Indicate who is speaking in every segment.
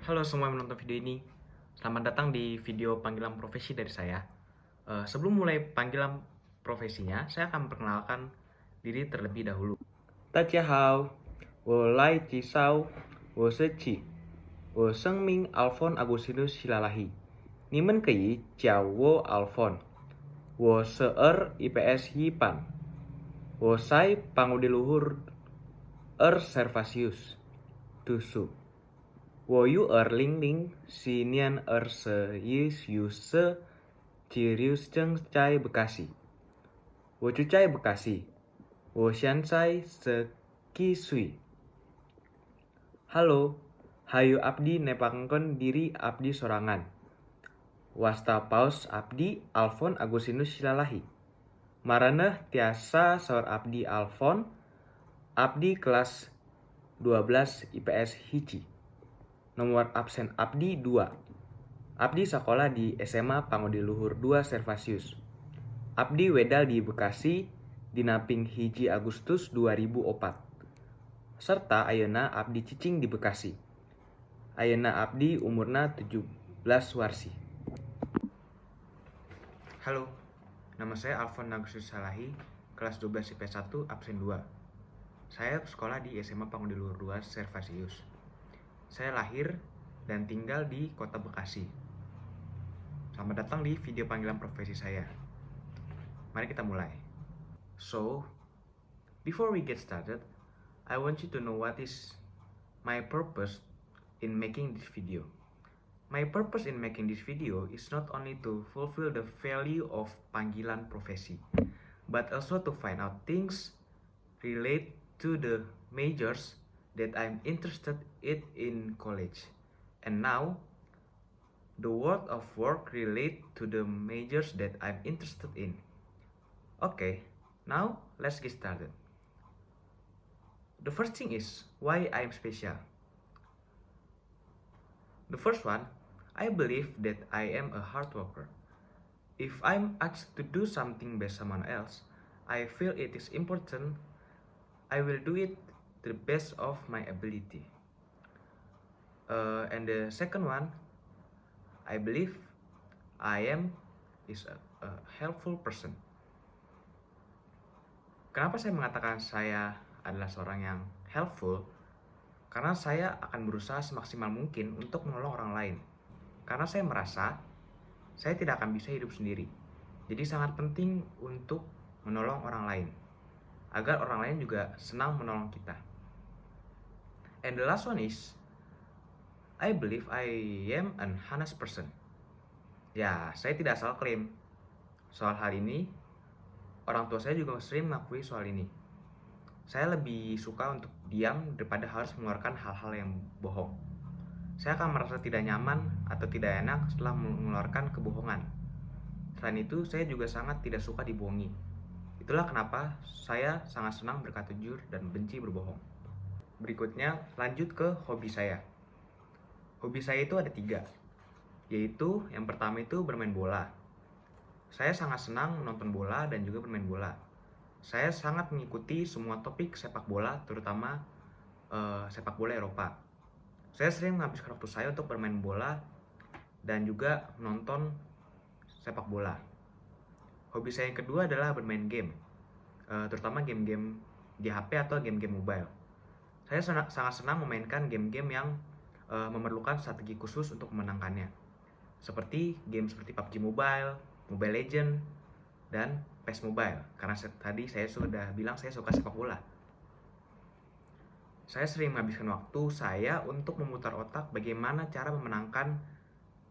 Speaker 1: Halo semua yang menonton video ini. Selamat datang di video panggilan profesi dari saya. Sebelum mulai panggilan profesinya, saya akan memperkenalkan diri terlebih dahulu. 大家好，我来介绍我是几，我声名 Alphon Agustinus Silalahi. 你们可以叫我 Alphon. 我是IPS Yipan. 我saya Pangudiluhur Servasius Dusu. 我有2006年11月生在 Bekasi. 我住在 Bekasi. 我现在10岁. Halo, hayu abdi nepangkeun diri abdi sorangan. Wasta paus abdi Alphon Agustinus Silalahi. Maraneh tiasa saur abdi Alphon, abdi kelas 12 IPS hiji. Nomor absen abdi 2. Abdi sekolah di SMA Pangudiluhur 2 Servasius. Abdi wedal di Bekasi dina ping 1 Agustus 2004. Serta ayeuna abdi cicing di Bekasi. Ayeuna abdi umurna 17 warsi. Halo, nama saya Alphon Agustinus Silalahi, kelas 12 IPS 1 absen 2. Saya sekolah di SMA Pangudiluhur 2 Servasius. Saya lahir dan tinggal di kota Bekasi. Selamat datang di video panggilan profesi saya. Mari kita mulai. So, before we get started, I want you to know what is my purpose in making this video. My purpose in making this video is not only to fulfill the value of panggilan profesi, but also to find out things relate to the majors that I'm interested in college. And now, the world of work relate to the majors that I'm interested in. Okay, now let's get started. The first thing is why I'm special. The first one, I believe that I am a hard worker. If I'm asked to do something by someone else, I feel it is important. I will do it to the best of my ability. And the second one, I believe I am a helpful person. Kenapa saya mengatakan saya adalah seorang yang helpful? Karena saya akan berusaha semaksimal mungkin untuk menolong orang lain. Karena saya merasa saya tidak akan bisa hidup sendiri. Jadi sangat penting untuk menolong orang lain, agar orang lain juga senang menolong kita. And the last one is, I believe I am an honest person. Ya, saya tidak asal klaim. Soal hal ini, orang tua saya juga sering mengakui soal ini. Saya lebih suka untuk diam daripada harus mengeluarkan hal-hal yang bohong. Saya akan merasa tidak nyaman atau tidak enak setelah mengeluarkan kebohongan. Selain itu, saya juga sangat tidak suka dibohongi. Itulah kenapa saya sangat senang berkata jujur dan benci berbohong. Berikutnya, lanjut ke hobi saya. Hobi saya itu ada 3, yaitu yang pertama itu bermain bola. Saya sangat senang menonton bola dan juga bermain bola. Saya sangat mengikuti semua topik sepak bola, terutama sepak bola Eropa. Saya sering menghabiskan waktu saya untuk bermain bola dan juga menonton sepak bola. Hobi saya yang kedua adalah bermain game, terutama game-game di HP atau game-game mobile. Saya sangat senang memainkan game-game yang memerlukan strategi khusus untuk memenangkannya. Seperti game seperti PUBG Mobile, Mobile Legends, dan PES Mobile. Karena tadi saya sudah bilang saya suka sepak bola. Saya sering menghabiskan waktu saya untuk memutar otak bagaimana cara memenangkan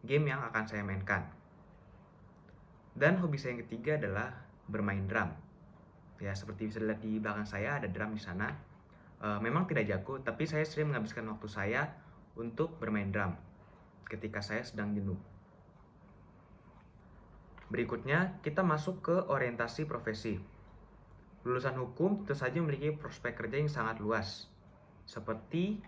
Speaker 1: game yang akan saya mainkan. Dan hobi saya yang ketiga adalah bermain drum. Ya, seperti bisa dilihat di belakang saya ada drum di sana. Memang tidak jago, tapi saya sering menghabiskan waktu saya untuk bermain drum ketika saya sedang jenuh. Berikutnya, kita masuk ke orientasi profesi. Lulusan hukum tentu saja memiliki prospek kerja yang sangat luas, seperti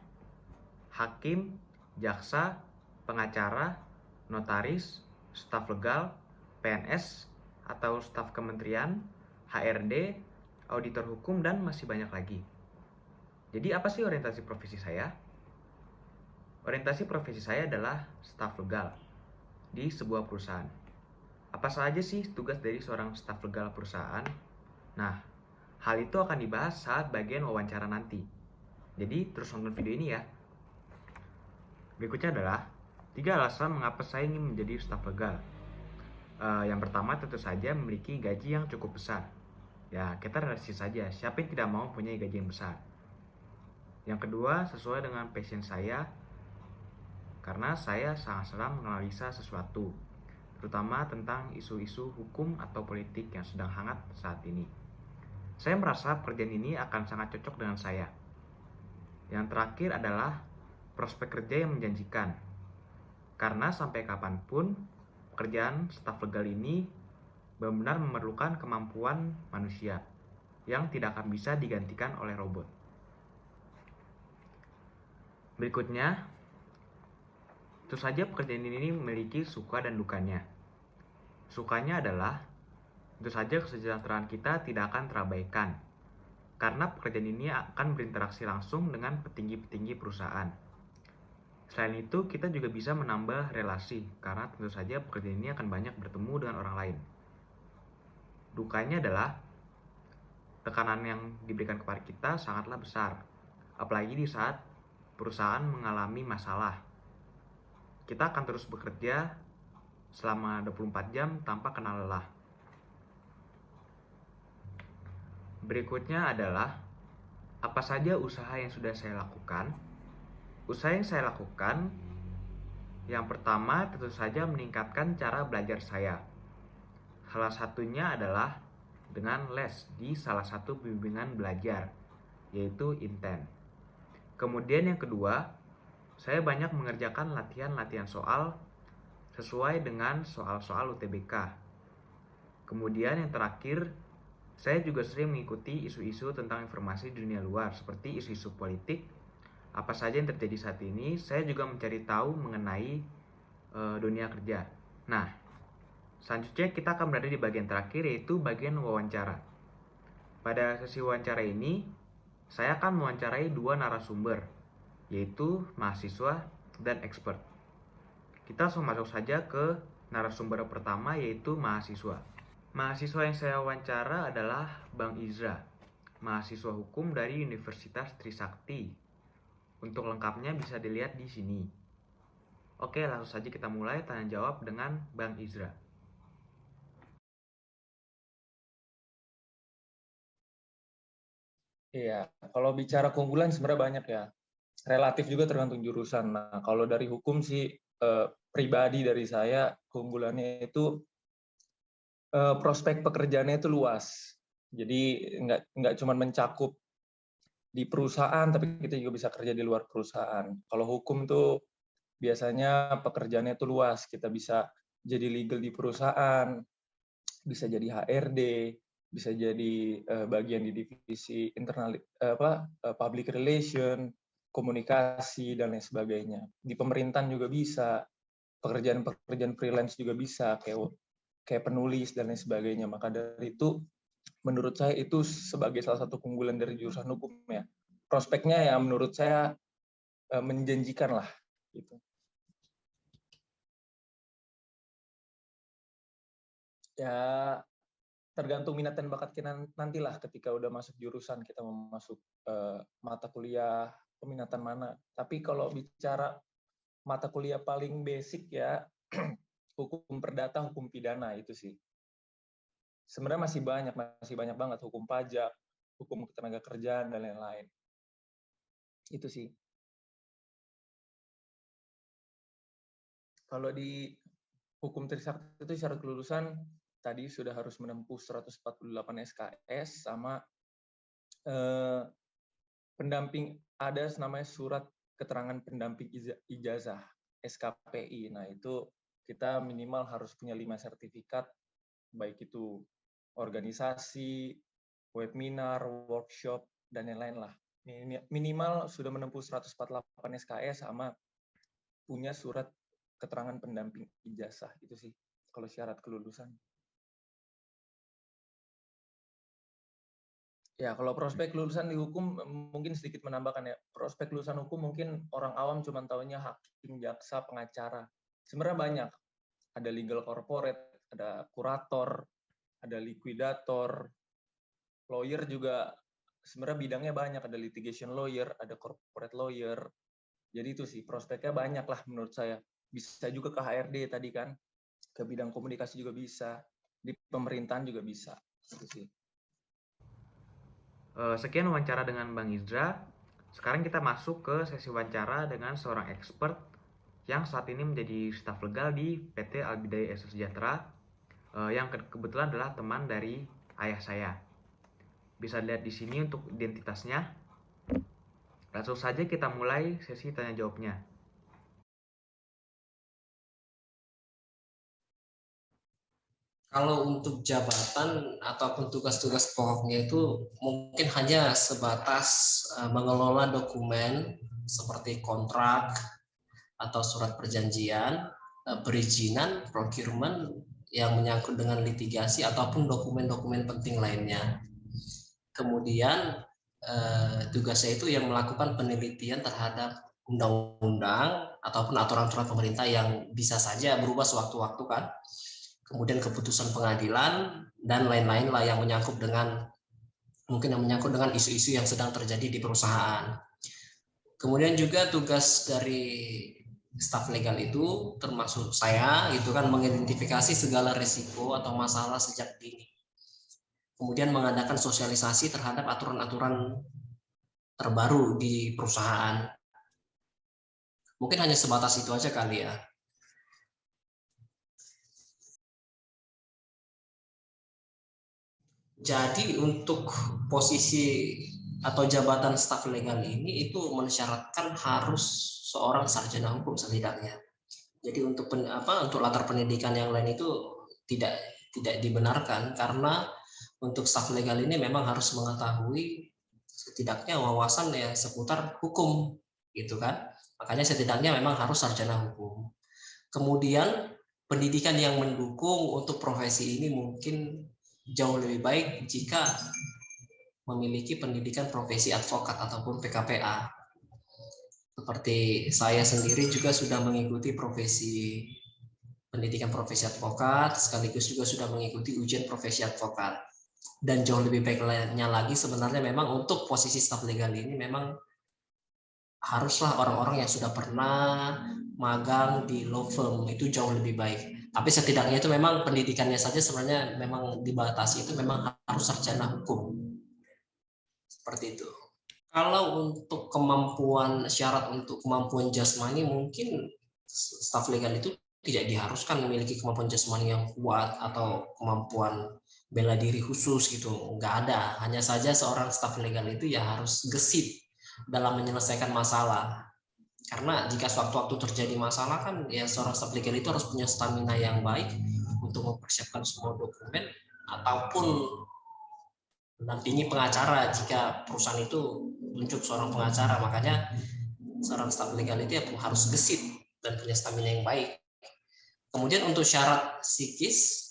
Speaker 1: hakim, jaksa, pengacara, notaris, staf legal, PNS, atau staf kementerian, HRD, auditor hukum, dan masih banyak lagi. Jadi apa sih orientasi profesi saya? Orientasi profesi saya adalah staf legal di sebuah perusahaan. Apa saja sih tugas dari seorang staf legal perusahaan? Nah, hal itu akan dibahas saat bagian wawancara nanti. Jadi, terus nonton video ini ya. Berikutnya adalah 3 alasan mengapa saya ingin menjadi staf legal. Yang pertama tentu saja memiliki gaji yang cukup besar. Ya, kita realistis saja, siapa yang tidak mau punya gaji yang besar. Yang kedua, sesuai dengan passion saya, karena saya sangat senang menganalisa sesuatu, terutama tentang isu-isu hukum atau politik yang sedang hangat saat ini. Saya merasa pekerjaan ini akan sangat cocok dengan saya. Yang terakhir adalah prospek kerja yang menjanjikan, karena sampai kapanpun pekerjaan staf legal ini benar-benar memerlukan kemampuan manusia yang tidak akan bisa digantikan oleh robot. Berikutnya, tentu saja pekerjaan ini memiliki suka dan dukanya. Sukanya adalah tentu saja kesejahteraan kita tidak akan terabaikan, karena pekerjaan ini akan berinteraksi langsung dengan petinggi-petinggi perusahaan. Selain itu, kita juga bisa menambah relasi, karena tentu saja pekerjaan ini akan banyak bertemu dengan orang lain. Dukanya adalah tekanan yang diberikan kepada kita sangatlah besar, apalagi di saat perusahaan mengalami masalah. Kita akan terus bekerja selama 24 jam tanpa kenal lelah. Berikutnya adalah apa saja usaha yang sudah saya lakukan. Usaha yang saya lakukan, yang pertama tentu saja meningkatkan cara belajar saya. Salah satunya adalah dengan les di salah satu bimbingan belajar, yaitu Inten. Kemudian yang kedua, saya banyak mengerjakan latihan-latihan soal sesuai dengan soal-soal UTBK. Kemudian yang terakhir, saya juga sering mengikuti isu-isu tentang informasi di dunia luar, seperti isu-isu politik, apa saja yang terjadi saat ini. Saya juga mencari tahu mengenai dunia kerja. Nah, selanjutnya kita akan berada di bagian terakhir, yaitu bagian wawancara. Pada sesi wawancara ini, saya akan mewawancarai 2 narasumber, yaitu mahasiswa dan expert. Kita langsung masuk saja ke narasumber pertama, yaitu mahasiswa. Mahasiswa yang saya wawancara adalah Bang Izra, mahasiswa hukum dari Universitas Trisakti. Untuk lengkapnya bisa dilihat di sini. Oke, langsung saja kita mulai tanya jawab dengan Bang Izra.
Speaker 2: Iya, kalau bicara keunggulan sebenarnya banyak ya. Relatif juga tergantung jurusan. Nah, kalau dari hukum sih pribadi dari saya keunggulannya itu prospek pekerjaannya itu luas. Jadi nggak cuma mencakup di perusahaan, tapi kita juga bisa kerja di luar perusahaan. Kalau hukum tuh biasanya pekerjaannya itu luas. Kita bisa jadi legal di perusahaan, bisa jadi HRD, bisa jadi bagian di divisi internal public relation, komunikasi dan lain sebagainya. Di pemerintahan juga bisa, pekerjaan-pekerjaan freelance juga bisa, kayak penulis dan lain sebagainya. Maka dari itu, menurut saya itu sebagai salah satu keunggulan dari jurusan hukum ya. Prospeknya ya menurut saya menjanjikan lah gitu. Ya tergantung minat dan bakat kita nantilah ketika udah masuk jurusan, kita mau masuk mata kuliah peminatan mana. Tapi kalau bicara mata kuliah paling basic ya hukum perdata, hukum pidana itu sih. Sebenarnya masih banyak banget, hukum pajak, hukum ketenaga kerjaan dan lain-lain. Itu sih. Kalau di hukum Trisakti itu syarat kelulusan tadi sudah harus menempuh 148 SKS sama pendamping, ada namanya surat keterangan pendamping ijazah SKPI. Nah, itu kita minimal harus punya 5 sertifikat, baik itu organisasi, webinar, workshop, dan lain-lain lah. Minimal sudah menempuh 148 SKS sama punya surat keterangan pendamping ijazah. Itu sih kalau syarat kelulusan. Ya, kalau prospek lulusan di hukum mungkin sedikit menambahkan ya. Prospek lulusan hukum mungkin orang awam cuma taunya hakim, jaksa, pengacara. Sebenarnya banyak. Ada legal corporate, ada kurator, ada likuidator, lawyer juga sebenarnya bidangnya banyak. Ada litigation lawyer, ada corporate lawyer. Jadi itu sih, prospeknya banyak lah menurut saya. Bisa juga ke HRD tadi kan, ke bidang komunikasi juga bisa, di pemerintahan juga bisa. Itu sih.
Speaker 1: Sekian wawancara dengan Bang Izra. Sekarang kita masuk ke sesi wawancara dengan seorang expert yang saat ini menjadi staf legal di PT Albidaya Esa Sejahtera, yang kebetulan adalah teman dari ayah saya. Bisa dilihat di sini untuk identitasnya. Langsung saja kita mulai sesi tanya jawabnya.
Speaker 3: Kalau untuk jabatan ataupun tugas-tugas pokoknya itu mungkin hanya sebatas mengelola dokumen seperti kontrak atau surat perjanjian, perizinan, procurement yang menyangkut dengan litigasi ataupun dokumen-dokumen penting lainnya. Kemudian tugasnya itu yang melakukan penelitian terhadap undang-undang ataupun aturan-aturan pemerintah yang bisa saja berubah sewaktu-waktu kan. Kemudian keputusan pengadilan dan lain-lain lah yang menyangkut dengan isu-isu yang sedang terjadi di perusahaan. Kemudian juga tugas dari staf legal itu termasuk saya itu kan mengidentifikasi segala risiko atau masalah sejak dini. Kemudian mengadakan sosialisasi terhadap aturan-aturan terbaru di perusahaan. Mungkin hanya sebatas itu aja kali ya. Jadi untuk posisi atau jabatan staf legal ini itu mensyaratkan harus seorang sarjana hukum setidaknya. Jadi untuk latar pendidikan yang lain itu tidak dibenarkan karena untuk staf legal ini memang harus mengetahui setidaknya wawasan ya seputar hukum gitu kan. Makanya setidaknya memang harus sarjana hukum. Kemudian pendidikan yang mendukung untuk profesi ini mungkin jauh lebih baik jika memiliki pendidikan profesi advokat ataupun PKPA. Seperti saya sendiri juga sudah mengikuti pendidikan profesi advokat, sekaligus juga sudah mengikuti ujian profesi advokat. Dan jauh lebih baiknya lagi sebenarnya memang untuk posisi staf legal ini memang haruslah orang-orang yang sudah pernah magang di law firm, itu jauh lebih baik. Tapi setidaknya itu memang pendidikannya saja sebenarnya memang dibatasi, itu memang harus sarjana hukum. Seperti itu. Kalau untuk syarat untuk kemampuan jasmani mungkin staf legal itu tidak diharuskan memiliki kemampuan jasmani yang kuat atau kemampuan bela diri khusus gitu, nggak ada. Hanya saja seorang staf legal itu ya harus gesit dalam menyelesaikan masalah. Karena jika sewaktu-waktu terjadi masalah kan ya seorang staf legal itu harus punya stamina yang baik untuk mempersiapkan semua dokumen ataupun mendampingi pengacara jika perusahaan itu tunjuk seorang pengacara. Makanya seorang staf legal itu ya harus gesit dan punya stamina yang baik. Kemudian untuk syarat psikis,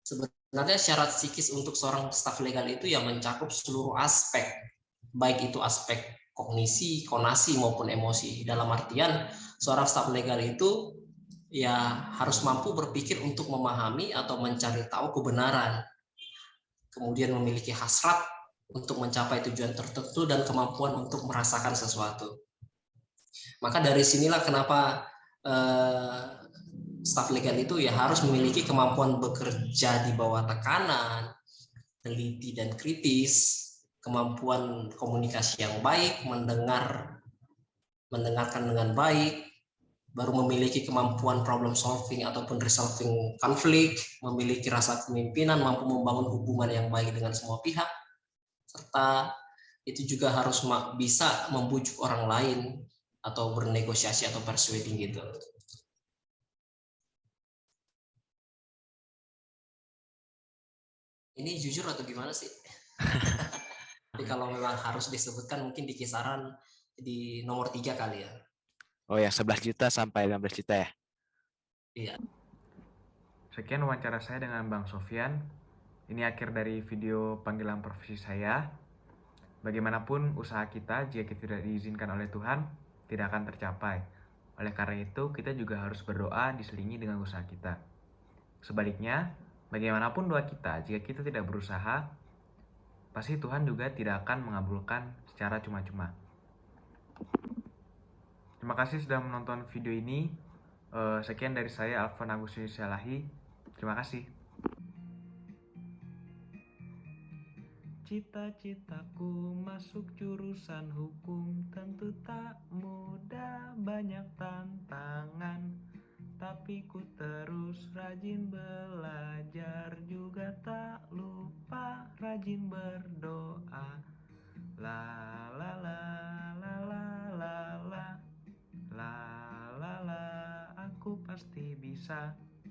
Speaker 3: sebenarnya syarat psikis untuk seorang staf legal itu yang mencakup seluruh aspek, baik itu aspek kognisi, konasi maupun emosi. Dalam artian seorang staf legal itu ya harus mampu berpikir untuk memahami atau mencari tahu kebenaran. Kemudian memiliki hasrat untuk mencapai tujuan tertentu dan kemampuan untuk merasakan sesuatu. Maka dari sinilah kenapa staf legal itu ya harus memiliki kemampuan bekerja di bawah tekanan, teliti dan kritis, kemampuan komunikasi yang baik, mendengarkan dengan baik, baru memiliki kemampuan problem solving ataupun resolving konflik, memiliki rasa kepemimpinan, mampu membangun hubungan yang baik dengan semua pihak, serta itu juga harus bisa membujuk orang lain atau bernegosiasi atau persuading gitu. Ini jujur atau gimana sih? Tapi kalau memang harus disebutkan mungkin di kisaran di nomor 3 kali ya.
Speaker 4: Oh ya, 11 juta sampai 15 juta ya?
Speaker 3: Iya.
Speaker 1: Sekian wawancara saya dengan Bang Sofyan. Ini akhir dari video panggilan profesi saya. Bagaimanapun usaha kita, jika kita tidak diizinkan oleh Tuhan, tidak akan tercapai. Oleh karena itu, kita juga harus berdoa diselingi dengan usaha kita. Sebaliknya, bagaimanapun doa kita, jika kita tidak berusaha, pasti Tuhan juga tidak akan mengabulkan secara cuma-cuma. Terima kasih sudah menonton video ini. Sekian dari saya, Alvan Agustinus Salahi. Terima kasih. Cita-citaku masuk jurusan hukum, tentu tak mudah, banyak tantangan. Tapi ku terus rajin belajar, juga tak lupa rajin berdoa. La la la la la la la la la la, aku pasti bisa.